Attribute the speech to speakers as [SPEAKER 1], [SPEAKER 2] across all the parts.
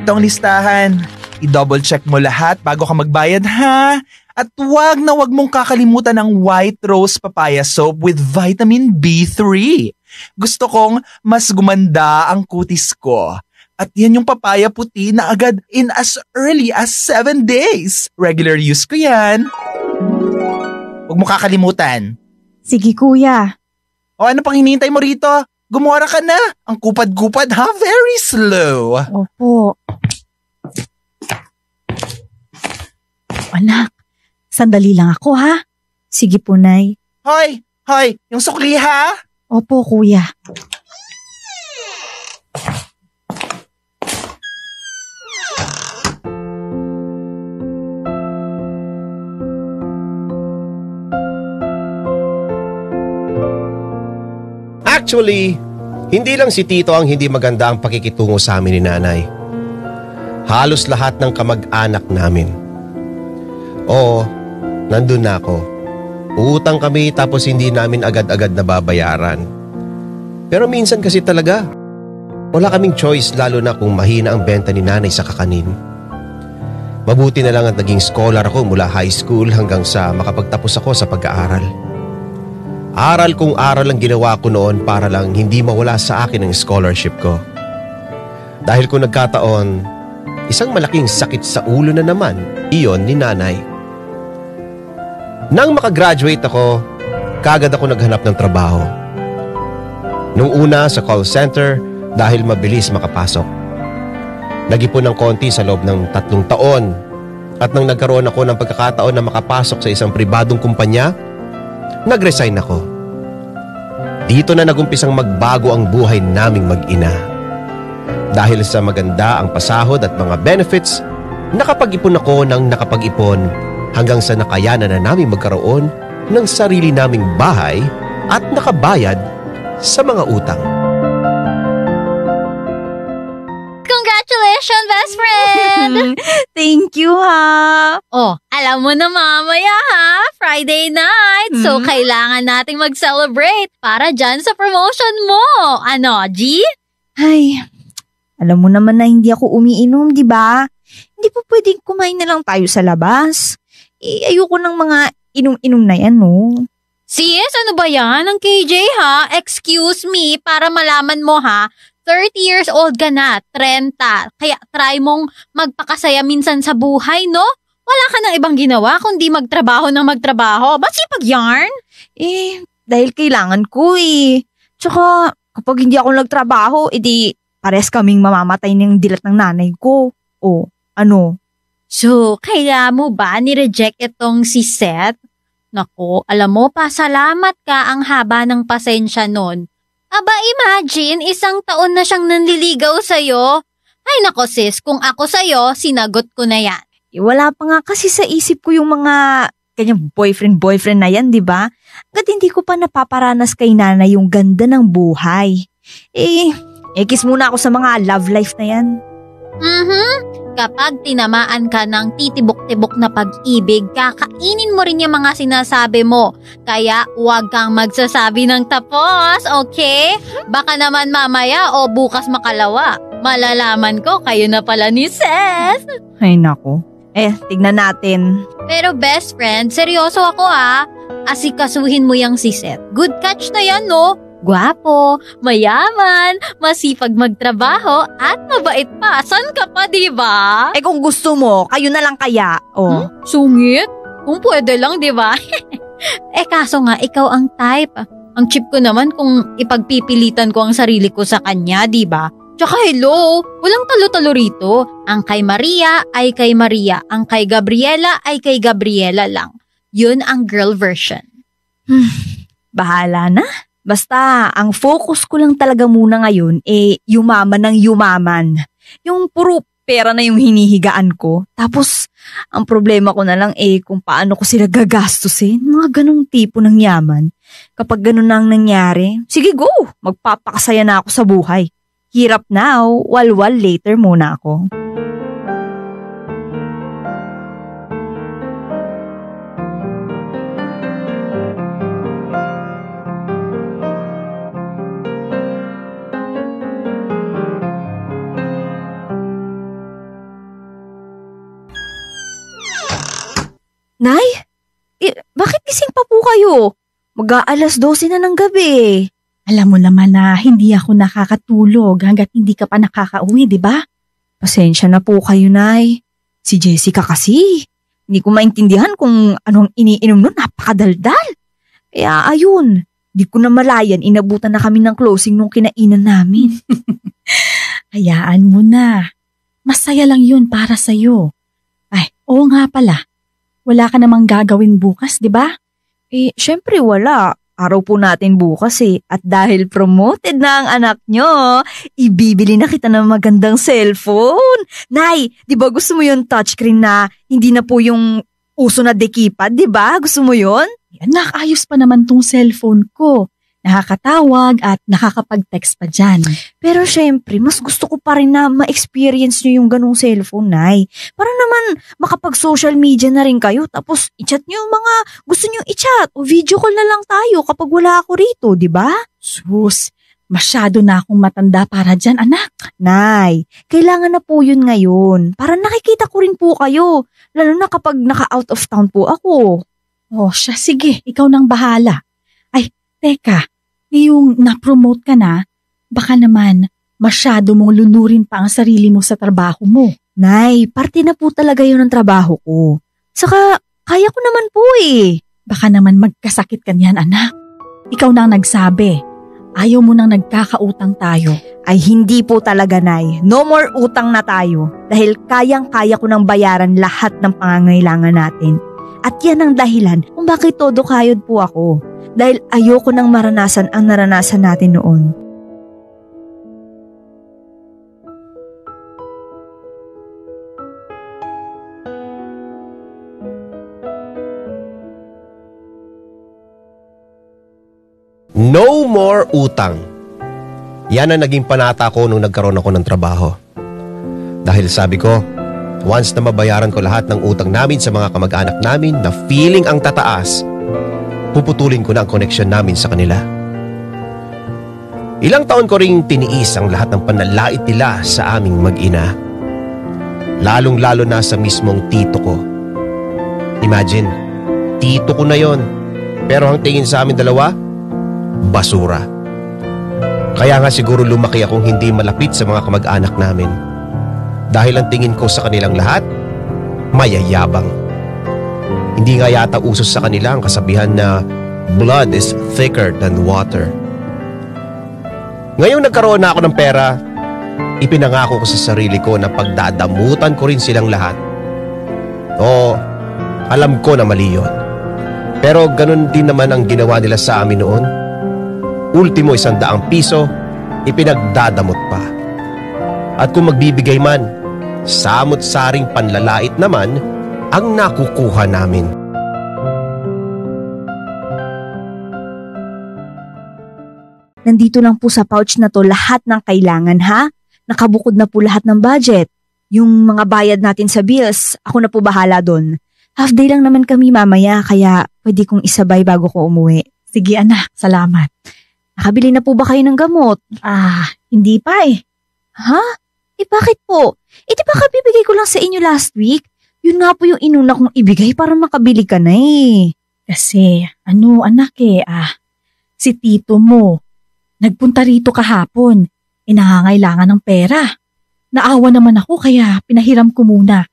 [SPEAKER 1] Ito ang listahan. I-double check mo lahat bago ka magbayad ha. At wag na wag mong kakalimutan ang White Rose Papaya Soap with vitamin B3. Gusto kong mas gumanda ang kutis ko. At yan yung papaya puti na agad in as early as 7 days. Regular use ko yan. Huwag mo kakalimutan.
[SPEAKER 2] Sige kuya.
[SPEAKER 1] O ano pang hinihintay mo rito? Gumora ka na. Ang kupad-kupad ha, very slow.
[SPEAKER 2] Opo. Anak, sandali lang ako ha. Sige po, Nay.
[SPEAKER 1] Hoy, yung sukli ha?
[SPEAKER 2] Opo, kuya.
[SPEAKER 3] Actually, hindi lang si Tito ang hindi maganda ang pakikitungo sa amin ni Nanay. Halos lahat ng kamag-anak namin. Oo, nandun na ako. Uutang kami tapos hindi namin agad-agad nababayaran. Pero minsan kasi talaga, wala kaming choice lalo na kung mahina ang benta ni Nanay sa kakanin. Mabuti na lang at naging scholar ako mula high school hanggang sa makapagtapos ako sa pag-aaral. Aral kung aral ang ginawa ko noon para lang hindi mawala sa akin ang scholarship ko. Dahil kung nagkataon, isang malaking sakit sa ulo na naman, iyon ni Nanay. Nang makagraduate ako, kagad ako naghanap ng trabaho. Nung una sa call center dahil mabilis makapasok. Nag-ipon ng konti sa loob ng 3 taon at nang nagkaroon ako ng pagkakataon na makapasok sa isang pribadong kumpanya, nag-resign ako. Dito na nagumpisang magbago ang buhay naming mag-ina. Dahil sa maganda ang pasahod at mga benefits, nakapag-ipon ako ng nakapag-ipon hanggang sa nakayanan na namin magkaroon ng sarili naming bahay at nakabayad sa mga utang.
[SPEAKER 4] Congratulations, best friend!
[SPEAKER 2] Thank you ha.
[SPEAKER 4] Oh, alam mo na mamaya ha, Friday night. So, kailangan nating mag-celebrate para dyan sa promotion mo. Ano, G?
[SPEAKER 2] Ay, alam mo naman na hindi ako umiinom, di ba? Hindi po pwedeng kumain na lang tayo sa labas. Ayoko ng mga inom-inom na yan, no?
[SPEAKER 4] Sis, ano ba yan? Ang KJ ha? Excuse me, para malaman mo ha, 30 years old ka na, 30. Kaya try mong magpakasaya minsan sa buhay, no? Wala ka nang ibang ginawa kundi magtrabaho ng magtrabaho. Ba't sipag yarn?
[SPEAKER 2] Dahil kailangan ko eh. Tsaka, kapag hindi ako nagtrabaho, edi pares kaming mamamatay ng dilat ng nanay ko. O, ano?
[SPEAKER 4] So, kaya mo ba ni-reject itong si Seth? Nako, alam mo, pasalamat ka ang haba ng pasensya nun. Aba, imagine, 1 taon na siyang nanliligaw sa'yo. Ay nako sis, kung ako sa'yo, sinagot ko na yan.
[SPEAKER 2] Wala pa nga kasi sa isip ko yung mga kanyang boyfriend na yan, di ba? Hanggat hindi ko pa napaparanas kay nanay yung ganda ng buhay. Kiss muna ako sa mga love life na yan.
[SPEAKER 4] Kapag tinamaan ka ng titibok-tibok na pag-ibig, kakainin mo rin yung mga sinasabi mo. Kaya huwag kang magsasabi ng tapos, okay? Baka naman mamaya o bukas makalawa. Malalaman ko kayo na pala ni Seth.
[SPEAKER 2] Ay nako. Tignan natin.
[SPEAKER 4] Pero best friend, seryoso ako ha. Asikasuhin mo yung si Seth. Good catch na yan, no? Gwapo, mayaman, masipag magtrabaho, at mabait pa. San ka pa, diba?
[SPEAKER 2] Kung gusto mo, kayo na lang kaya.
[SPEAKER 4] Sungit? Kung pwede lang, diba? Kaso nga, ikaw ang type. Ang cheap ko naman kung ipagpipilitan ko ang sarili ko sa kanya, diba? Tsaka hello, walang talo-talo rito. Ang kay Maria ay kay Maria. Ang kay Gabriela ay kay Gabriela lang. Yun ang girl version.
[SPEAKER 2] Bahala na. Basta, ang focus ko lang talaga muna ngayon yumaman ng yumaman. Yung puro pera na yung hinihigaan ko. Tapos, ang problema ko na lang kung paano ko sila gagastusin. Mga ganong tipo ng yaman. Kapag ganon na ang nangyari, sige go, magpapakasaya na ako sa buhay. Hirap now, walwal later muna ako. Nay, bakit gising pa po kayo? Mag-aalas 12 na ng gabi.
[SPEAKER 5] Alam mo naman na hindi ako nakakatulog hanggat hindi ka pa nakakauwi, di ba?
[SPEAKER 2] Pasensya na po kayo, Nay. Si Jessica kasi, hindi ko maintindihan kung anong iniinom nun, napakadaldal. Kaya ayun, di ko na malayan, inabutan na kami ng closing nung kinainan namin.
[SPEAKER 5] Hayaan mo na. Masaya lang yun para sa'yo. Ay, oo nga pala. Wala ka namang gagawin bukas, di ba?
[SPEAKER 2] Syempre wala. Araw po natin bukas At dahil promoted na ang anak nyo, ibibili na kita ng magandang cellphone. Nay, di ba gusto mo yung touchscreen na hindi na po yung uso na dekipad, di ba? Gusto mo yun?
[SPEAKER 5] Anak, ayos pa naman tong cellphone ko. Nakakatawag at nakakapag-text pa dyan.
[SPEAKER 2] Pero syempre, mas gusto ko pa rin na ma-experience nyo yung ganong cellphone, Nay. Para naman makapag-social media na rin kayo tapos i-chat nyo yung mga gusto nyo i-chat o video call na lang tayo kapag wala ako rito, di ba?
[SPEAKER 5] Sus, masyado na akong matanda para dyan, anak.
[SPEAKER 2] Nay, kailangan na po yun ngayon. Para nakikita ko rin po kayo, lalo na kapag naka-out of town po ako.
[SPEAKER 5] Oh, siya, sige, ikaw nang bahala. Ay, teka, ngayong na-promote ka na, baka naman masyado mong lunurin pa ang sarili mo sa trabaho mo.
[SPEAKER 2] Nay, parte na po talaga yun ng trabaho ko. Saka, kaya ko naman po
[SPEAKER 5] Baka naman magkasakit ka niyan, anak. Ikaw na ang nagsabi. Ayaw mo nang nagkakautang tayo.
[SPEAKER 2] Ay hindi po talaga, Nay. No more utang na tayo. Dahil kayang-kaya ko nang bayaran lahat ng pangangailangan natin. At yan ang dahilan kung bakit todo kayod po ako. Dahil ayoko nang maranasan ang naranasan natin noon.
[SPEAKER 3] No more utang. Yan ang naging panata ko nung nagkaroon ako ng trabaho. Dahil sabi ko, once na mabayaran ko lahat ng utang namin sa mga kamag-anak namin na feeling ang tataas, puputulin ko na ang koneksyon namin sa kanila. Ilang taon ko ring tiniis ang lahat ng panlalait nila sa aming mag-ina. Lalong-lalo na sa mismong tito ko. Imagine, tito ko na yon. Pero ang tingin sa amin dalawa, basura. Kaya nga siguro lumaki akong hindi malapit sa mga kamag-anak namin. Dahil ang tingin ko sa kanilang lahat, mayayabang. Hindi nga yata uso sa kanila ang kasabihan na blood is thicker than water. Ngayong nagkaroon na ako ng pera, ipinangako ko sa sarili ko na pagdadamutan ko rin silang lahat. Oo, alam ko na mali yun. Pero ganun din naman ang ginawa nila sa amin noon. Ultimo 100 piso, ipinagdadamot pa. At kung magbibigay man, samot-saring panlalait naman ang nakukuha namin.
[SPEAKER 2] Nandito lang po sa pouch na to lahat ng kailangan, ha? Nakabukod na po lahat ng budget. Yung mga bayad natin sa bills, ako na po bahala doon. Half day lang naman kami mamaya, kaya pwede kong isabay bago ko umuwi.
[SPEAKER 5] Sige anak, salamat.
[SPEAKER 2] Nakabili na po ba kayo ng gamot?
[SPEAKER 5] Hindi pa
[SPEAKER 2] Ha? Bakit po? Di ba kabibigay ko lang sa inyo last week? Yun nga po yung inuna kong ibigay para makabili ka na
[SPEAKER 5] Kasi, anak si tito mo, nagpunta rito kahapon, nangangailangan ng pera. Naawa naman ako kaya pinahiram ko muna.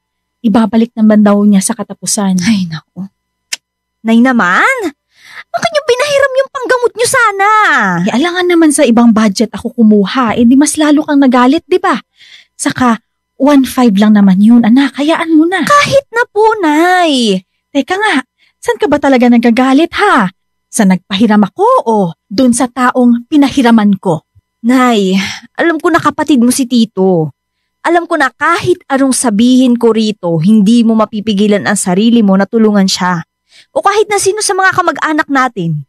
[SPEAKER 5] Ibabalik naman daw niya sa katapusan.
[SPEAKER 2] Ay, naku. Nay naman! Bakit niyo pinahiram yung panggamot niyo sana?
[SPEAKER 5] Alangan naman sa ibang budget ako kumuha. Di mas lalo kang nagalit, di ba? Saka, 1.5 lang naman yun, anak. Hayaan mo na.
[SPEAKER 2] Kahit na po, Nay.
[SPEAKER 5] Teka nga, saan ka ba talaga nagagalit, ha? Sa nagpahiram ako o dun sa taong pinahiraman ko?
[SPEAKER 2] Nay, alam ko na kapatid mo si Tito. Alam ko na kahit anong sabihin ko rito, hindi mo mapipigilan ang sarili mo na tulungan siya. O kahit na sino sa mga kamag-anak natin.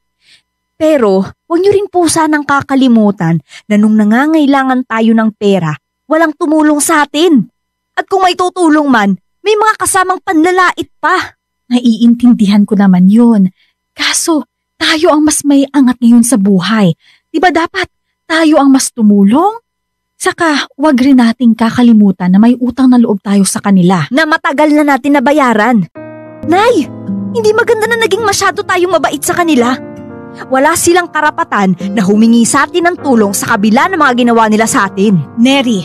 [SPEAKER 2] Pero, huwag niyo rin po sanang kakalimutan na nung nangangailangan tayo ng pera, walang tumulong sa atin. At kung may tutulong man, may mga kasamang panlalait pa.
[SPEAKER 5] Naiintindihan ko naman yun. Kaso, tayo ang mas may angat ngayon sa buhay. Di ba dapat tayo ang mas tumulong? Saka, wag rin nating kakalimutan na may utang na loob tayo sa kanila.
[SPEAKER 2] Na matagal na natin nabayaran. Nay, Hindi maganda na naging masyado tayong mabait sa kanila. Wala silang karapatan na humingi sa atin ng tulong sa kabila ng mga ginawa nila sa atin.
[SPEAKER 5] Neri,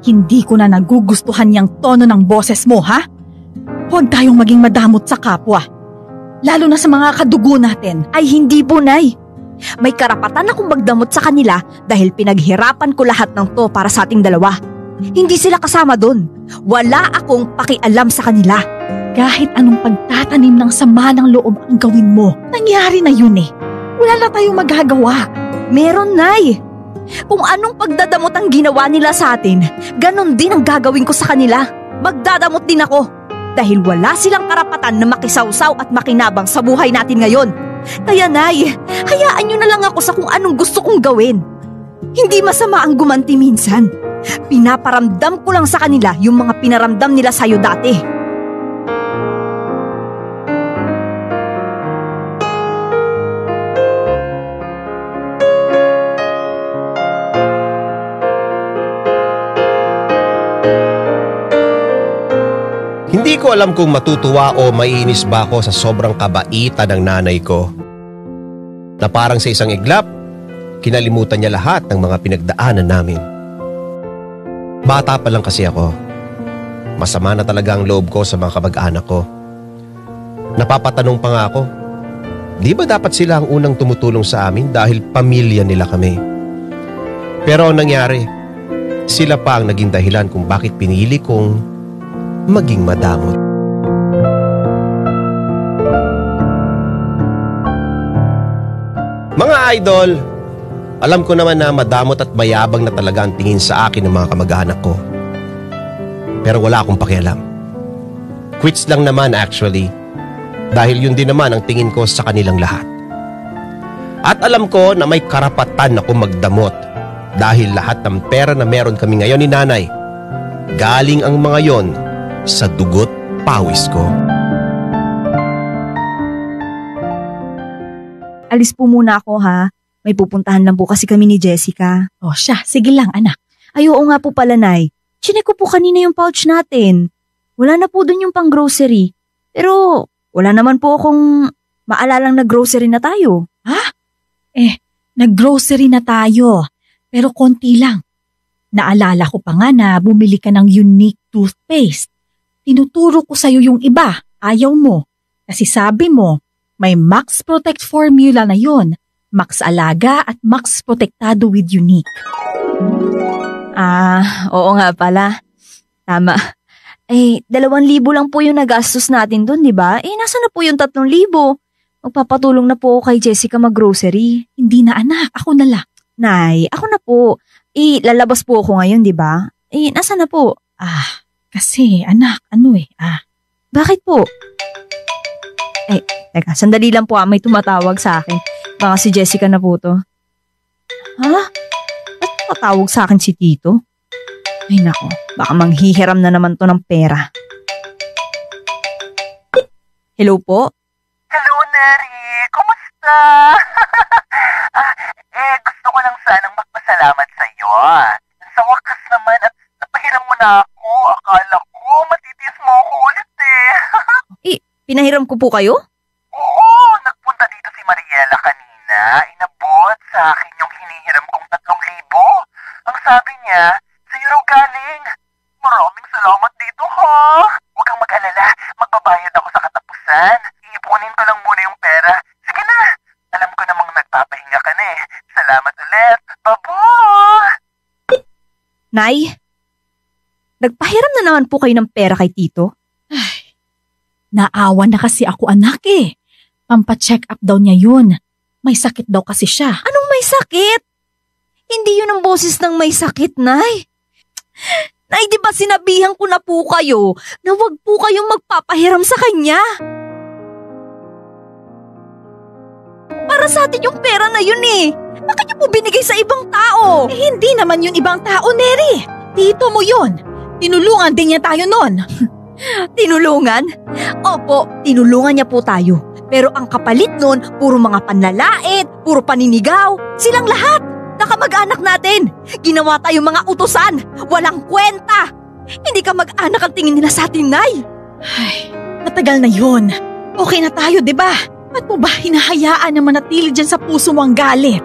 [SPEAKER 5] hindi ko na nagugustuhan yung tono ng boses mo, ha? Huwag tayong maging madamot sa kapwa. Lalo na sa mga kadugo natin.
[SPEAKER 2] Ay hindi po, Nay. May karapatan akong magdamot sa kanila dahil pinaghirapan ko lahat ng to para sa ating dalawa. Hindi sila kasama doon. Wala akong pakialam sa kanila.
[SPEAKER 5] Kahit anong pagtatanim ng sama ng loob ang gawin mo, nangyari na yun eh. Wala na tayong magagawa.
[SPEAKER 2] Meron, Nay. Kung anong pagdadamot ang ginawa nila sa atin, ganon din ang gagawin ko sa kanila. Magdadamot din ako. Dahil wala silang karapatan na makisawsaw at makinabang sa buhay natin ngayon. Kaya, Nay, hayaan nyo na lang ako sa kung anong gusto kong gawin. Hindi masama ang gumanti minsan. Pinaparamdam ko lang sa kanila yung mga pinaramdam nila sa'yo dati.
[SPEAKER 3] Hindi ko alam kung matutuwa o maiinis ba ako sa sobrang kabaitan ng nanay ko. Na parang sa isang iglap, kinalimutan niya lahat ng mga pinagdaanan namin. Bata pa lang kasi ako. Masama na talaga ang loob ko sa mga kamag-anak ko. Napapatanong pa nga ako, di ba dapat sila ang unang tumutulong sa amin dahil pamilya nila kami? Pero ang nangyari, sila pa ang naging dahilan kung bakit pinili kong maging madamot. Mga idol, alam ko naman na madamot at mayabang na talaga ang tingin sa akin ng mga kamag-anak ko. Pero wala akong pakialam. Quits lang naman actually, dahil yun din naman ang tingin ko sa kanilang lahat. At alam ko na may karapatan ako magdamot dahil lahat ng pera na meron kami ngayon ni nanay, galing ang mga yon sa dugot pawis ko.
[SPEAKER 2] Alis po muna ako, ha. May pupuntahan lang po kasi kami ni Jessica.
[SPEAKER 5] O siya, sige lang anak.
[SPEAKER 2] Ay, oo nga po pala, Nay. Chinek ko po kanina yung pouch natin. Wala na po dun yung pang grocery. Pero wala naman po akong maalalang na grocery na tayo.
[SPEAKER 5] Ha? Nag-grocery na tayo. Pero konti lang. Naalala ko pa nga na bumili ka ng unique toothpaste. Tinuturo ko sa'yo yung iba. Ayaw mo. Kasi sabi mo, may Max Protect formula na yon. Max Alaga at Max Protektado with Unique.
[SPEAKER 2] Oo nga pala. Tama. 2,000 lang po yung nagastos natin dun, di ba? Nasa na po yung 3,000? Magpapatulong na po ako kay Jessica mag-grocery.
[SPEAKER 5] Hindi na anak, ako na lang.
[SPEAKER 2] Nay, ako na po. Lalabas po ako ngayon, di ba? Nasa na po?
[SPEAKER 5] Kasi anak,
[SPEAKER 2] Bakit po? Teka, sandali lang po may tumatawag sa akin. Baka si Jessica na po to. Ha? Ba't tumatawag sa akin si Tito? Ay nako, baka manghihiram na naman to ng pera. Hello po?
[SPEAKER 6] Hello, Neri. Kumusta? Gusto ko lang sanang magpasalamat sa iyo. Sa wakas naman at napahiram mo na ako. Akala ko matitiis mo ako ulit
[SPEAKER 2] Pinahiram ko po kayo?
[SPEAKER 6] Oo, nagpunta dito si Mariela kanina. Inabot sa akin yung hinihiram kong 3,000. Ang sabi niya, sa'yo raw galing. Maraming salamat dito, ha? Huwag kang mag-alala. Magbabayad ako sa katapusan. Iipunin ko lang muna yung pera. Sige na. Alam ko namang nagpapahinga ka na . Salamat ulit. Babo!
[SPEAKER 2] Nay, nagpahiram na naman po kayo ng pera kay Tito?
[SPEAKER 5] Naawa na kasi ako anak . Pampacheck up daw niya yun. May sakit daw kasi siya.
[SPEAKER 2] Anong may sakit? Hindi yun ang boses ng may sakit, Nay. Nay, di ba sinabihan ko na po kayo na wag po kayong magpapahiram sa kanya? Para sa atin yung pera na yun . Bakit niyo po binigay sa ibang tao?
[SPEAKER 5] Hindi naman yun ibang tao, Neri. Tito mo yun. Tinulungan din niya tayo nun.
[SPEAKER 2] Tinulungan? Opo, tinulungan niya po tayo. Pero ang kapalit nun, puro mga panlalait, puro paninigaw. Silang lahat, nakamag-anak natin. Ginawa tayong mga utusan, walang kwenta. Hindi ka mag-anak ang tingin nila sa atin, Nay.
[SPEAKER 5] Matagal na yun. Okay na tayo, di ba? Ba't mo ba hinahayaan na manatili dyan sa puso mo ang galit?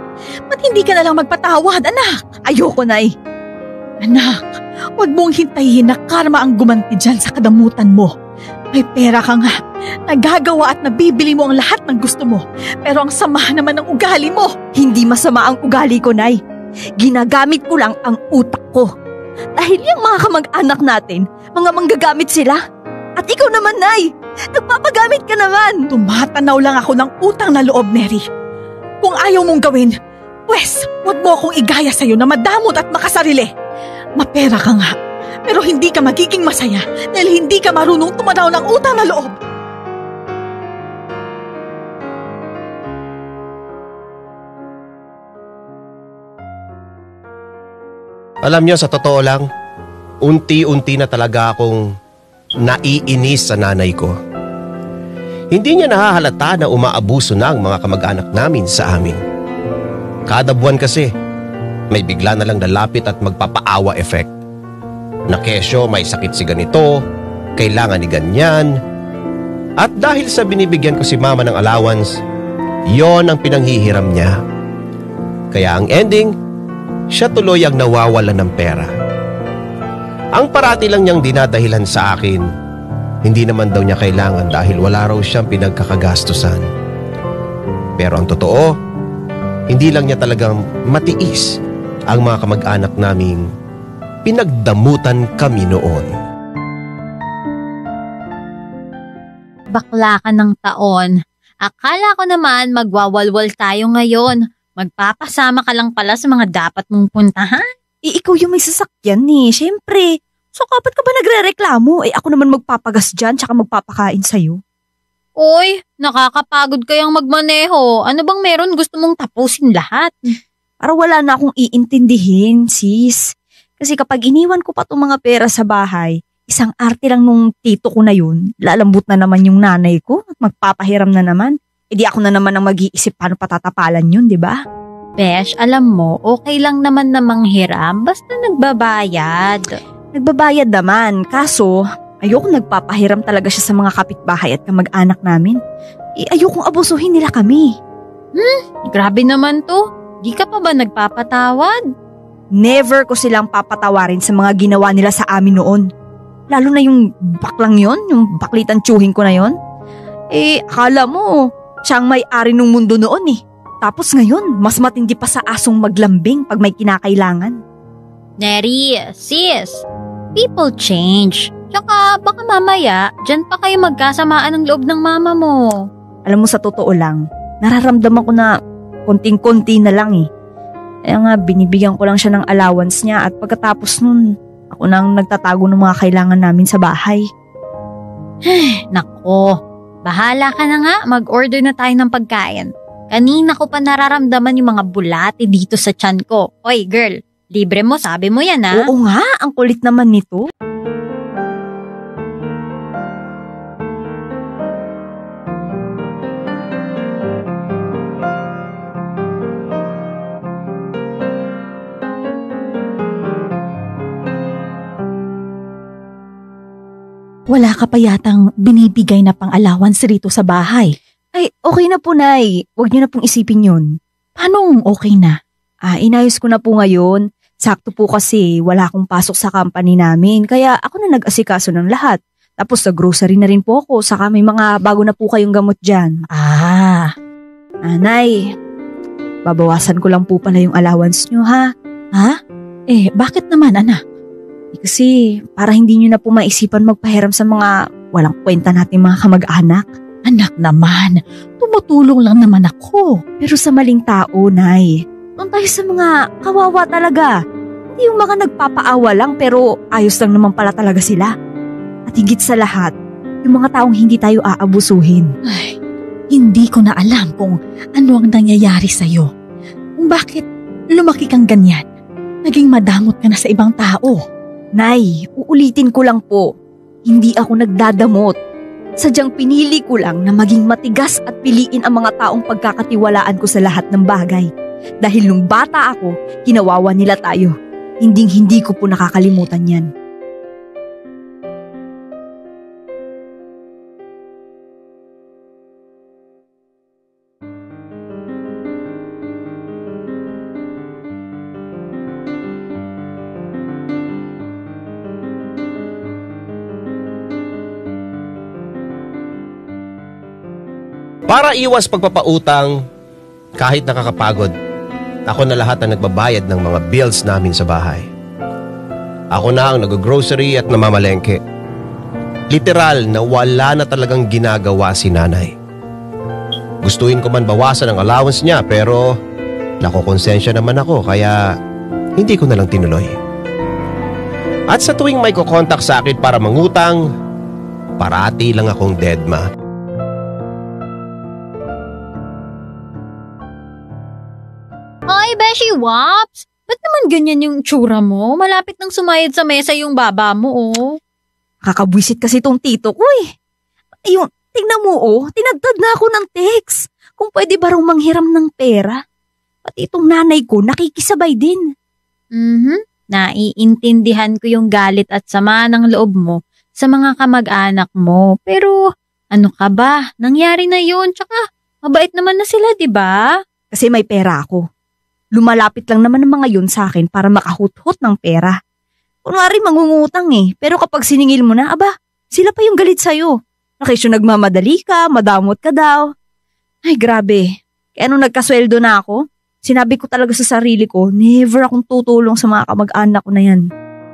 [SPEAKER 5] Ba't hindi ka na lang magpatawad, anak?
[SPEAKER 2] Ayoko, Nay.
[SPEAKER 5] Anak, huwag mong hintayin na karma ang gumanti dyan sa kadamutan mo. May pera ka nga, nagagawa at nabibili mo ang lahat ng gusto mo. Pero ang sama naman ng ugali mo.
[SPEAKER 2] Hindi masama ang ugali ko, Nay. Ginagamit ko lang ang utak ko. Dahil yung mga kamag-anak natin, mga manggagamit sila. At ikaw naman, Nay, nagpapagamit ka naman.
[SPEAKER 5] Tumatanaw lang ako ng utang na loob, Mary. Kung ayaw mong gawin, pwes, huwag mo akong igaya sa'yo na madamot at makasarili. Mapera ka nga, pero hindi ka magiging masaya dahil hindi ka marunong tumanaw ng utang na loob.
[SPEAKER 3] Alam niyo, sa totoo lang, unti-unti na talaga akong naiinis sa nanay ko. Hindi niya nahahalata na umaabuso na ang mga kamag-anak namin sa amin. Kada buwan kasi, may bigla na lang lalapit at magpapaawa effect. Na kesyo, may sakit si ganito, kailangan ni ganyan. At dahil sa binibigyan ko si mama ng allowance, yon ang pinanghihiram niya. Kaya ang ending, siya tuloy ang nawawalan ng pera. Ang parati lang niyang dinadahilan sa akin, hindi naman daw niya kailangan dahil wala raw siyang pinagkakagastusan. Pero ang totoo, hindi lang niya talagang matiis ang mga kamag-anak naming pinagdamutan kami noon.
[SPEAKER 4] Bakla ka ng taon. Akala ko naman magwawalwal tayo ngayon. Magpapasama ka lang pala sa mga dapat mong puntahan.
[SPEAKER 2] Ikaw yung may sasakyan eh, syempre. So kapag ka ba nagre-reklamo, ako naman magpapagas dyan tsaka magpapakain sa'yo.
[SPEAKER 4] Oy, nakakapagod kayang magmaneho. Ano bang meron gusto mong tapusin lahat?
[SPEAKER 2] Para wala na akong iintindihin, sis. Kasi kapag iniwan ko pa itong mga pera sa bahay, isang arte lang nung tito ko na yun, lalambot na naman yung nanay ko at magpapahiram na naman. E di ako na naman ang mag-iisip paano patatapalan yun, di ba?
[SPEAKER 4] Besh, alam mo, okay lang naman na manghiram basta nagbabayad.
[SPEAKER 2] Nagbabayad naman, kaso ayoko nagpapahiram talaga siya sa mga kapitbahay at kamag-anak namin. Ayokong abusuhin nila kami.
[SPEAKER 4] Grabe naman to. Di ka pa ba nagpapatawad?
[SPEAKER 2] Never ko silang papatawarin sa mga ginawa nila sa amin noon. Lalo na yung baklang yon, yung baklitan tsuhin ko na yon. Akala mo, siyang may-ari ng mundo noon eh. Tapos ngayon, mas matindi pa sa asong maglambing pag may kinakailangan.
[SPEAKER 4] Neri, sis, people change. Tsaka baka mamaya, dyan pa kayo magkasamaan ng loob ng mama mo.
[SPEAKER 2] Alam mo, sa totoo lang, nararamdaman ko na konting-konti na lang eh. Kaya nga, binibigyan ko lang siya ng allowance niya at pagkatapos nun, ako nang nagtatago ng mga kailangan namin sa bahay.
[SPEAKER 4] Nako, bahala ka na nga, mag-order na tayo ng pagkain. Kanina ko pa nararamdaman yung mga bulati dito sa tiyan ko. Oy girl, libre mo, sabi mo yan ha?
[SPEAKER 2] Oo nga, ang kulit naman nito.
[SPEAKER 5] Wala ka pa yatang binibigay na pang-allowance rito sa bahay.
[SPEAKER 2] Ay, okay na po, Nay. Huwag niyo na pong isipin yun.
[SPEAKER 5] Paanong okay na?
[SPEAKER 2] Inayos ko na po ngayon. Sakto po kasi wala akong pasok sa company namin. Kaya ako na nag-asikaso ng lahat. Tapos sa grocery na rin po ako. Saka may mga bago na po kayong gamot dyan. Nay, babawasan ko lang po pala yung allowance nyo, ha?
[SPEAKER 5] Ha? Bakit naman, anak?
[SPEAKER 2] Kasi para hindi nyo na po maisipan magpahiram sa mga walang kwenta nating mga kamag-anak.
[SPEAKER 5] Anak naman, tumutulong lang naman ako.
[SPEAKER 2] Pero sa maling tao, Nay. Doon tayo sa mga kawawa talaga. Hindi yung mga nagpapaawa lang pero ayos lang naman pala talaga sila. At higit sa lahat, yung mga taong hindi tayo aabusuhin.
[SPEAKER 5] Ay, hindi ko na alam kung ano ang nangyayari sa'yo. Kung bakit lumaki kang ganyan. Naging madamot ka na sa ibang tao.
[SPEAKER 2] Nay, uulitin ko lang po. Hindi ako nagdadamot. Sadyang pinili ko lang na maging matigas at piliin ang mga taong pagkakatiwalaan ko sa lahat ng bagay. Dahil nung bata ako, kinawawa nila tayo. Hindi ko po nakakalimutan yan.
[SPEAKER 3] Para iwas pagpapautang, kahit nakakapagod, ako na lahat ang nagbabayad ng mga bills namin sa bahay. Ako na ang nag-grocery at namamalengke. Literal na wala na talagang ginagawa si nanay. Gustuin ko man bawasan ang allowance niya pero nakokonsensya naman ako kaya hindi ko na lang tinuloy. At sa tuwing may kukontak sa akin para mangutang, parati lang akong deadma.
[SPEAKER 4] Ay, Beshi Wops! Ba't naman ganyan yung tsura mo? Malapit nang sumayad sa mesa yung baba mo, oh.
[SPEAKER 2] Kakabwisit kasi tong tito ko eh. Ayun, tingnan mo tinagtad na ako ng text. Kung pwede ba raw manghiram ng pera. Pati itong nanay ko nakikisabay din.
[SPEAKER 4] Naiintindihan ko yung galit at sama ng loob mo sa mga kamag-anak mo. Pero ano ka ba? Nangyari na yun. Tsaka mabait naman na sila, di ba?
[SPEAKER 2] Kasi may pera ako. Lumalapit lang naman ang mga yun sa akin para makahut-hut ng pera. Kunwari mangungutang eh, pero kapag siningil mo na, aba, sila pa yung galit sa'yo. Nakisyo nagmamadali ka, madamot ka daw. Ay grabe, kaya nung nagkasweldo na ako, sinabi ko talaga sa sarili ko, never akong tutulong sa mga kamag-anak ko na yan.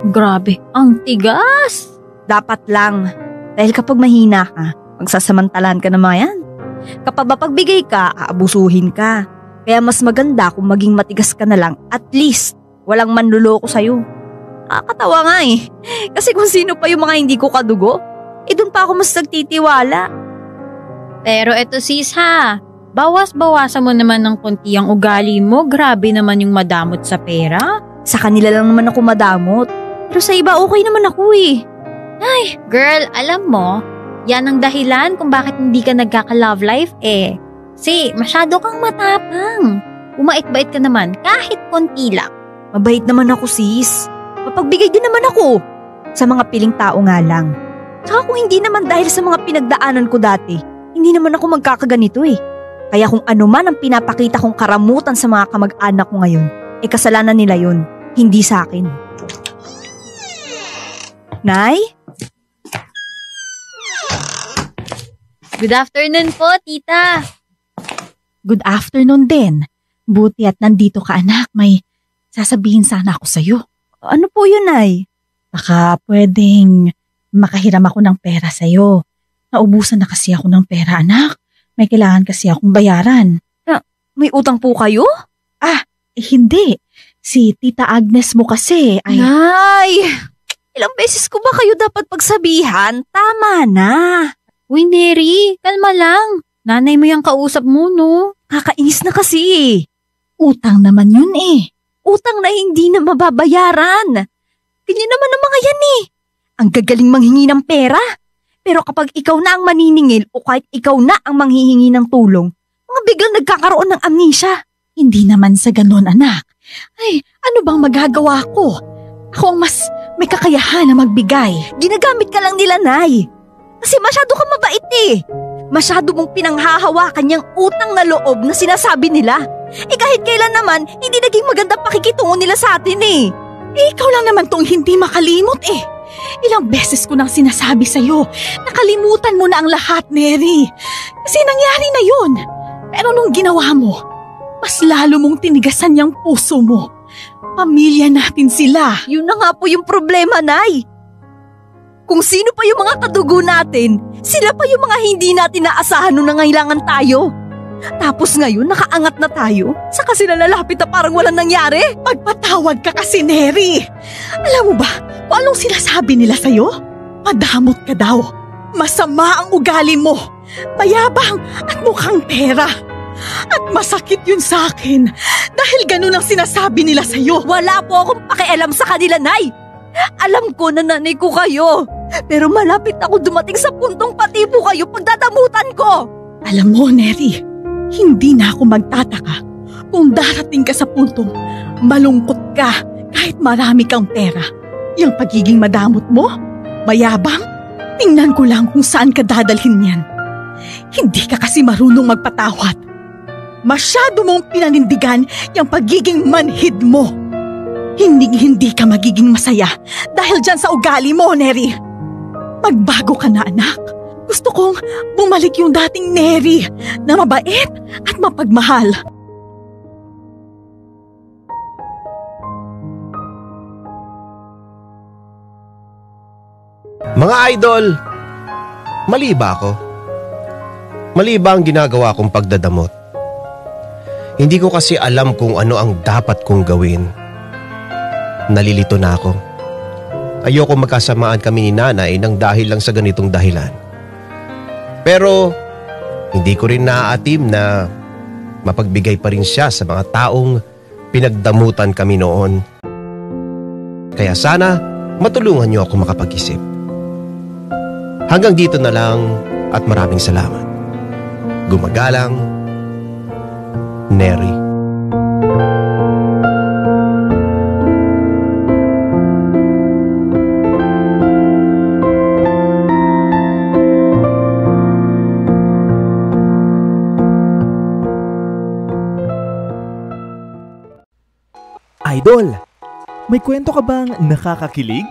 [SPEAKER 4] Grabe, ang tigas!
[SPEAKER 2] Dapat lang, dahil kapag mahina ka, magsasamantalaan ka na mga yan. Kapag mapagbigay ka, aabusuhin ka. Kaya mas maganda kung maging matigas ka na lang, at least walang manluloko sa'yo. Nakakatawa nga eh. Kasi kung sino pa yung mga hindi ko kadugo, dun pa ako mas nagtitiwala.
[SPEAKER 4] Pero eto sis ha, bawas-bawasan mo naman ng konti ang ugali mo. Grabe naman yung madamot sa pera.
[SPEAKER 2] Sa kanila lang naman ako madamot. Pero sa iba okay naman ako eh.
[SPEAKER 4] Ay, girl, alam mo, yan ang dahilan kung bakit hindi ka nagkaka-love life eh. Kasi masyado kang matapang. Umait-bait ka naman kahit konti lang.
[SPEAKER 2] Mabait naman ako sis. Mapagbigay din naman ako. Sa mga piling tao nga lang. Saka kung hindi naman dahil sa mga pinagdaanan ko dati, hindi naman ako magkakaganito eh. Kaya kung ano man ang pinapakita kong karamutan sa mga kamag-anak ko ngayon, kasalanan nila yun, hindi sa akin. Nay?
[SPEAKER 4] Good afternoon po, tita.
[SPEAKER 5] Good afternoon din. Buti at nandito ka anak, may sasabihin sana ako sa'yo.
[SPEAKER 2] Ano po yun, Nay?
[SPEAKER 5] Baka pwedeng makahiram ako ng pera sa'yo. Naubusan na kasi ako ng pera anak. May kailangan kasi akong bayaran.
[SPEAKER 2] May utang po kayo?
[SPEAKER 5] Hindi. Si Tita Agnes mo kasi ay...
[SPEAKER 2] Nay! Ilang beses ko ba kayo dapat pagsabihan? Tama na.
[SPEAKER 4] Uy, Neri, kalma lang. Nanay mo yung kausap mo, no?
[SPEAKER 2] Kakainis na kasi eh.
[SPEAKER 5] Utang naman yun eh.
[SPEAKER 2] Utang na hindi na mababayaran. Ganyan naman ang mga yan eh. Ang gagaling manghingi ng pera. Pero kapag ikaw na ang maniningil o kahit ikaw na ang manghihingi ng tulong, mga biglang nagkakaroon ng amnesia.
[SPEAKER 5] Hindi naman sa ganun anak. Ay, ano bang magagawa ko? Ako ang mas may kakayahan na magbigay.
[SPEAKER 2] Ginagamit ka lang nila, Nay. Kasi masyado ka mabait eh. Masyado mong pinanghahawakan yung utang na loob na sinasabi nila. Kahit kailan naman, hindi naging magandang pakikitungo nila sa atin eh.
[SPEAKER 5] Ikaw lang naman tong hindi makalimot eh. Ilang beses ko nang sinasabi sa'yo, nakalimutan mo na ang lahat, Neri. Kasi nangyari na yun. Pero nung ginawa mo, mas lalo mong tinigasan yung puso mo. Pamilya natin sila.
[SPEAKER 2] Yun na nga po yung problema, Nay. Kung sino pa yung mga kadugo natin, sila pa yung mga hindi natin naasahan nung nangailangan tayo. Tapos ngayon, nakaangat na tayo, saka sila lalapit na parang walang nangyari.
[SPEAKER 5] Magpatawad ka kasi, Neri. Alam mo ba kung anong sinasabi nila sa'yo? Madamot ka daw. Masama ang ugali mo. Mayabang at mukhang pera. At masakit yun sa akin dahil ganun ang sinasabi nila sa'yo.
[SPEAKER 2] Wala po akong pakialam sa kanila, Nay. Alam ko na nanay ko kayo. Pero malapit ako dumating sa puntong pati po kayo pagdadamutan ko.
[SPEAKER 5] Alam mo, Neri, hindi na ako magtataka kung darating ka sa puntong malungkot ka kahit marami kang pera. Yung pagiging madamot mo, mayabang, tingnan ko lang kung saan ka dadalhin yan. Hindi ka kasi marunong magpatawad. Masyado mong pinanindigan yung pagiging manhid mo. Hindi ka magiging masaya dahil dyan sa ugali mo, Neri. Magbago ka na, anak. Gusto kong bumalik yung dating Neri na mabait at mapagmahal.
[SPEAKER 3] Mga idol, mali ba ako? Mali ba ang ginagawa kong pagdadamot? Hindi ko kasi alam kung ano ang dapat kong gawin. Nalilito na ako. Ayoko magkasamaan kami ni nanay nang dahil lang sa ganitong dahilan. Pero hindi ko rin naaatim na mapagbigay pa rin siya sa mga taong pinagdamutan kami noon. Kaya sana matulungan niyo ako makapag-isip. Hanggang dito na lang at maraming salamat. Gumagalang, Neri.
[SPEAKER 7] Idol, may kwento ka bang nakakakilig?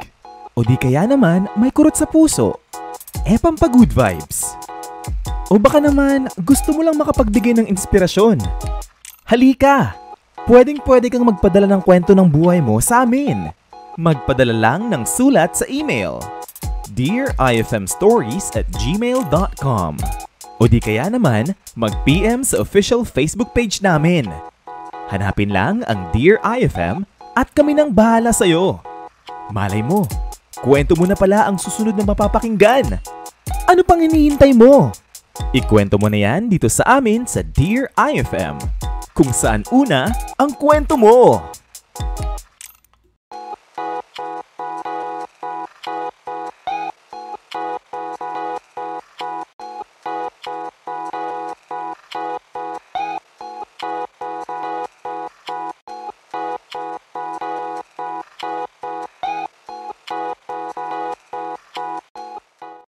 [SPEAKER 7] O di kaya naman may kurot sa puso? Pampa-good vibes. O baka naman gusto mo lang makapagbigay ng inspirasyon? Halika! Pwedeng-pwede kang magpadala ng kwento ng buhay mo sa amin. Magpadala lang ng sulat sa email dearifmstories@gmail.com o di kaya naman mag-PM sa official Facebook page namin. Hanapin lang ang Dear IFM at kami nang bahala sa'yo. Malay mo, kwento mo na pala ang susunod na mapapakinggan. Ano pang hinihintay mo? Ikwento mo na yan dito sa amin sa Dear IFM, kung saan una ang kwento mo.